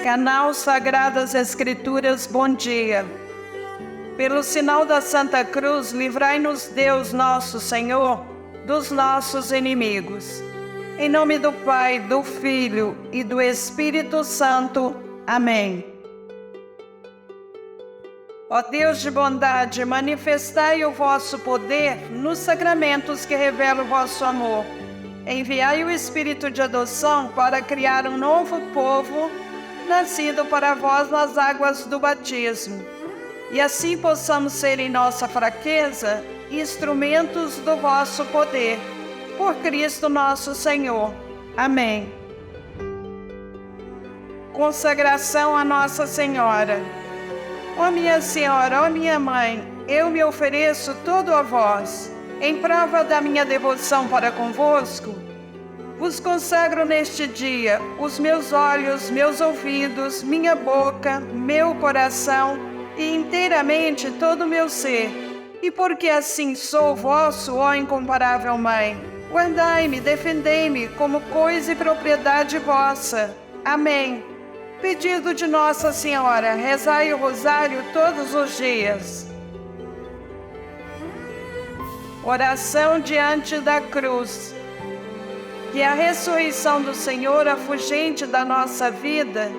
Canal Sagradas Escrituras, bom dia. Pelo sinal da Santa Cruz, livrai-nos Deus nosso Senhor dos nossos inimigos. Em nome do Pai, do Filho e do Espírito Santo. Amém. Ó Deus de bondade, manifestai o vosso poder nos sacramentos que revelam o vosso amor. Enviai o Espírito de adoção para criar um novo povo, nascido para vós nas águas do batismo. E assim possamos ser em nossa fraqueza instrumentos do vosso poder. Por Cristo nosso Senhor. Amém. Consagração a Nossa Senhora. Ó minha Senhora, ó minha Mãe, eu me ofereço todo a vós, em prova da minha devoção para convosco. Vos consagro neste dia os meus olhos, meus ouvidos, minha boca, meu coração e inteiramente todo o meu ser. E porque assim sou vosso, ó incomparável Mãe, guardai-me, defendei-me como coisa e propriedade vossa. Amém. Pedido de Nossa Senhora, rezai o rosário todos os dias. Oração diante da cruz. Que a ressurreição do Senhor afugente da nossa vida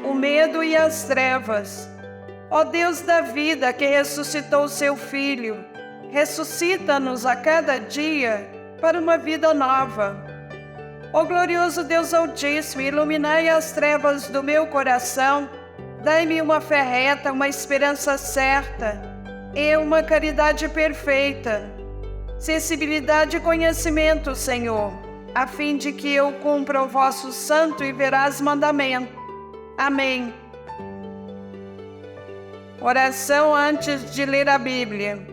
o medo e as trevas. Ó Deus da vida, que ressuscitou seu Filho, ressuscita-nos a cada dia para uma vida nova. Ó glorioso Deus Altíssimo, iluminai as trevas do meu coração, dai-me uma fé reta, uma esperança certa e uma caridade perfeita, sensibilidade e conhecimento, Senhor, a fim de que eu cumpra o vosso santo e veraz mandamento. Amém. Oração antes de ler a Bíblia.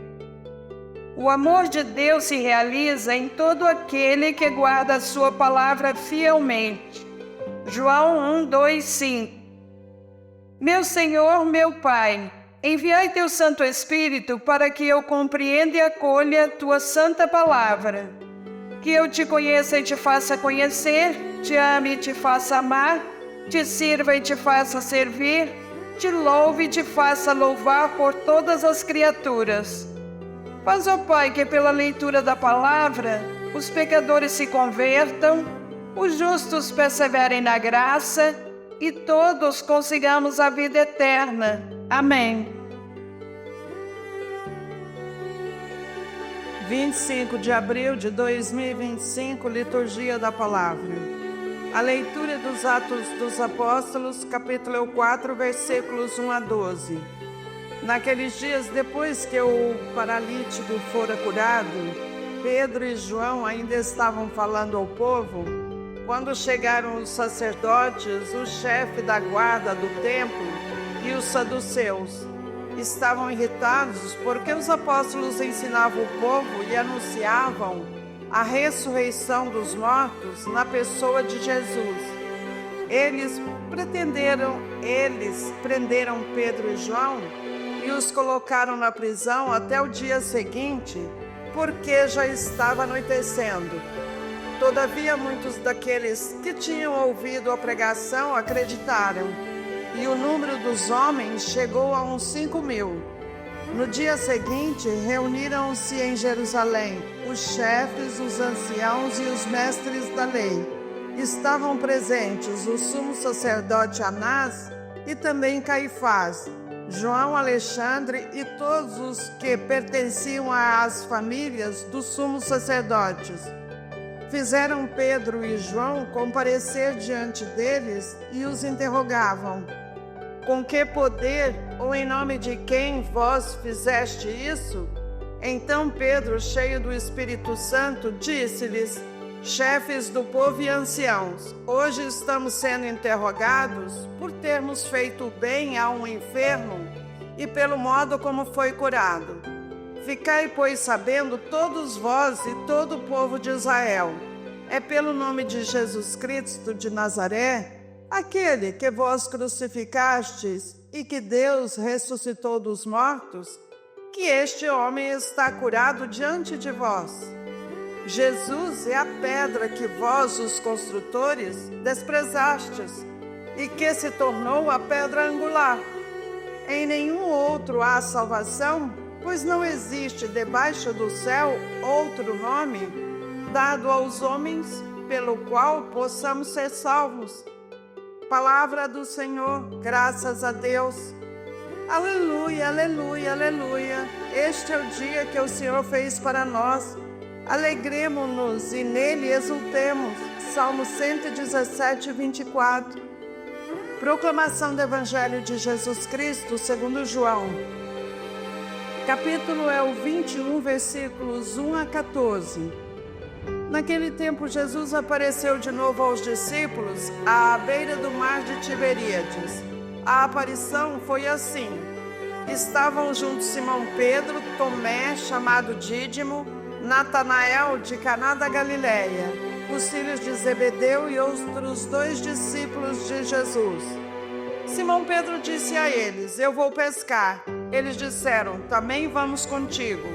O amor de Deus se realiza em todo aquele que guarda a sua palavra fielmente. João 1, 2, 5. Meu Senhor, meu Pai, enviai teu Santo Espírito para que eu compreenda e acolha tua santa palavra. Que eu te conheça e te faça conhecer, te ame e te faça amar, te sirva e te faça servir, te louve e te faça louvar por todas as criaturas. Faz, ó Pai, que pela leitura da palavra os pecadores se convertam, os justos perseverem na graça e todos consigamos a vida eterna. Amém. 25 de abril de 2025, Liturgia da Palavra. A leitura dos Atos dos Apóstolos, capítulo 4, versículos 1 a 12. Naqueles dias, depois que o paralítico fora curado, Pedro e João ainda estavam falando ao povo, quando chegaram os sacerdotes, o chefe da guarda do templo e os saduceus. Estavam irritados porque os apóstolos ensinavam o povo e anunciavam a ressurreição dos mortos na pessoa de Jesus. Eles prenderam Pedro e João e os colocaram na prisão até o dia seguinte, porque já estava anoitecendo. Todavia, muitos daqueles que tinham ouvido a pregação acreditaram, e o número dos homens chegou a uns 5.000. No dia seguinte, reuniram-se em Jerusalém os chefes, os anciãos e os mestres da lei. Estavam presentes o sumo sacerdote Anás e também Caifás, João, Alexandre e todos os que pertenciam às famílias dos sumos sacerdotes. Fizeram Pedro e João comparecer diante deles e os interrogavam: com que poder ou em nome de quem vós fizeste isso? Então Pedro, cheio do Espírito Santo, disse-lhes: chefes do povo e anciãos, hoje estamos sendo interrogados por termos feito bem a um enfermo e pelo modo como foi curado. Ficai, pois, sabendo todos vós e todo o povo de Israel, é pelo nome de Jesus Cristo de Nazaré, aquele que vós crucificastes e que Deus ressuscitou dos mortos, que este homem está curado diante de vós. Jesus é a pedra que vós, os construtores, desprezastes, e que se tornou a pedra angular. Em nenhum outro há salvação, pois não existe debaixo do céu outro nome dado aos homens pelo qual possamos ser salvos. Palavra do Senhor, graças a Deus. Aleluia, aleluia, aleluia. Este é o dia que o Senhor fez para nós. Alegremo-nos e nele exultemos. Salmo 117, 24. Proclamação do Evangelho de Jesus Cristo segundo João. Capítulo é o 21, versículos 1 a 14. Naquele tempo, Jesus apareceu de novo aos discípulos à beira do mar de Tiberíades. A aparição foi assim. Estavam juntos Simão Pedro, Tomé, chamado Dídimo, Natanael de Caná da Galileia, os filhos de Zebedeu e outros 2 discípulos de Jesus. Simão Pedro disse a eles: Eu vou pescar. Eles disseram: Também vamos contigo.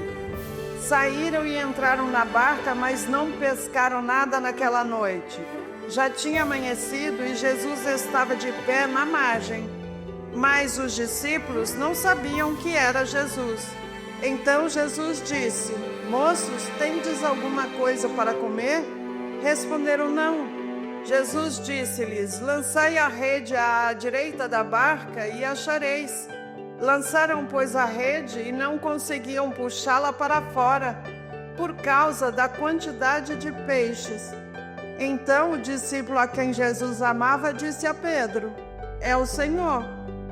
Saíram e entraram na barca, mas não pescaram nada naquela noite. Já tinha amanhecido e Jesus estava de pé na margem. Mas os discípulos não sabiam que era Jesus. Então Jesus disse: Moços, tendes alguma coisa para comer? Responderam: Não. Jesus disse-lhes: Lançai a rede à direita da barca e achareis. Lançaram, pois, a rede e não conseguiam puxá-la para fora, por causa da quantidade de peixes. Então o discípulo a quem Jesus amava disse a Pedro: É o Senhor.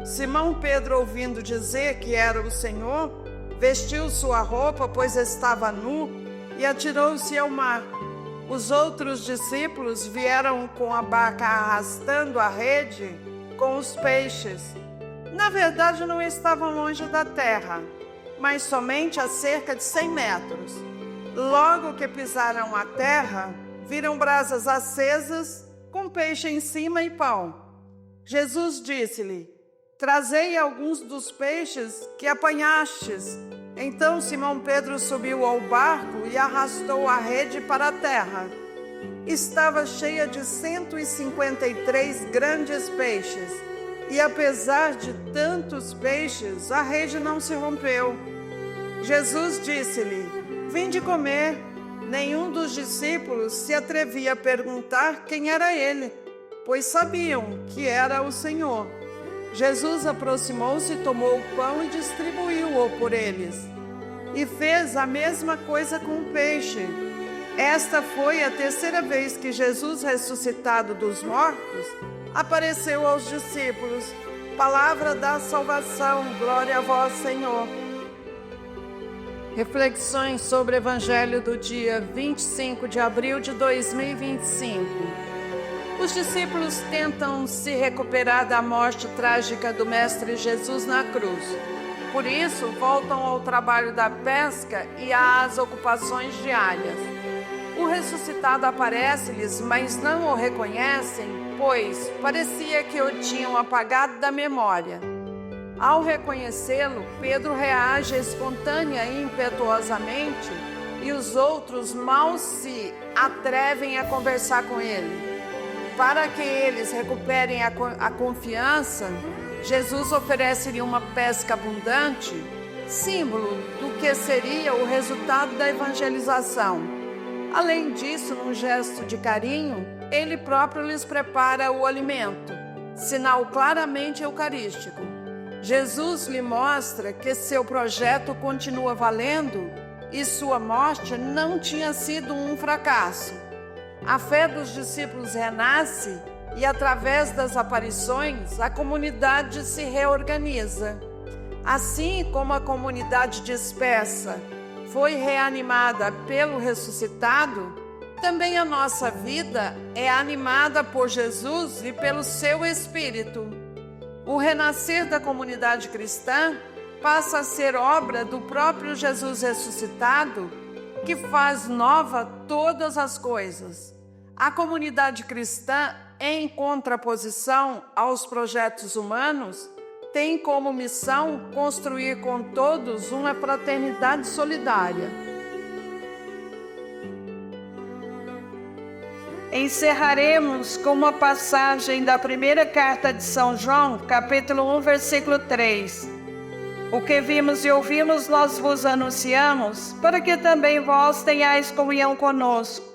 Simão Pedro, ouvindo dizer que era o Senhor, vestiu sua roupa, pois estava nu, e atirou-se ao mar. Os outros discípulos vieram com a barca arrastando a rede com os peixes. Na verdade, não estavam longe da terra, mas somente a cerca de 100 metros. Logo que pisaram a terra, viram brasas acesas, com peixe em cima e pão. Jesus disse-lhe: Trazei alguns dos peixes que apanhastes. Então Simão Pedro subiu ao barco e arrastou a rede para a terra. Estava cheia de 153 grandes peixes. E apesar de tantos peixes, a rede não se rompeu. Jesus disse-lhe: Vinde comer. Nenhum dos discípulos se atrevia a perguntar quem era ele, pois sabiam que era o Senhor. Jesus aproximou-se, tomou o pão e distribuiu-o por eles. E fez a mesma coisa com o peixe. Esta foi a 3ª vez que Jesus, ressuscitado dos mortos, apareceu aos discípulos. Palavra da salvação, glória a vós, Senhor. Reflexões sobre o Evangelho do dia 25 de abril de 2025. Os discípulos tentam se recuperar da morte trágica do Mestre Jesus na cruz. Por isso, voltam ao trabalho da pesca e às ocupações diárias. O ressuscitado aparece-lhes, mas não o reconhecem, pois parecia que o tinham apagado da memória. Ao reconhecê-lo, Pedro reage espontânea e impetuosamente, e os outros mal se atrevem a conversar com ele. Para que eles recuperem a confiança, Jesus oferece-lhe uma pesca abundante, símbolo do que seria o resultado da evangelização. Além disso, num gesto de carinho, ele próprio lhes prepara o alimento, sinal claramente eucarístico. Jesus lhe mostra que seu projeto continua valendo e sua morte não tinha sido um fracasso. A fé dos discípulos renasce e, através das aparições, a comunidade se reorganiza. Assim como a comunidade dispersa foi reanimada pelo ressuscitado, também a nossa vida é animada por Jesus e pelo seu Espírito. O renascer da comunidade cristã passa a ser obra do próprio Jesus ressuscitado, que faz nova todas as coisas. A comunidade cristã, em contraposição aos projetos humanos, tem como missão construir com todos uma fraternidade solidária. Encerraremos com uma passagem da primeira carta de São João, capítulo 1, versículo 3. O que vimos e ouvimos nós vos anunciamos, para que também vós tenhais comunhão conosco.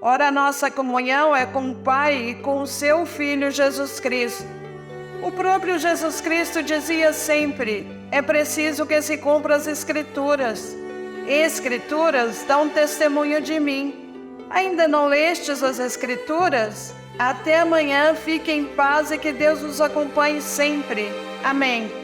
Ora, a nossa comunhão é com o Pai e com o seu Filho Jesus Cristo. O próprio Jesus Cristo dizia sempre: é preciso que se cumpram as Escrituras. Escrituras dão testemunho de mim. Ainda não lestes as Escrituras? Até amanhã, fiquem em paz e que Deus nos acompanhe sempre. Amém.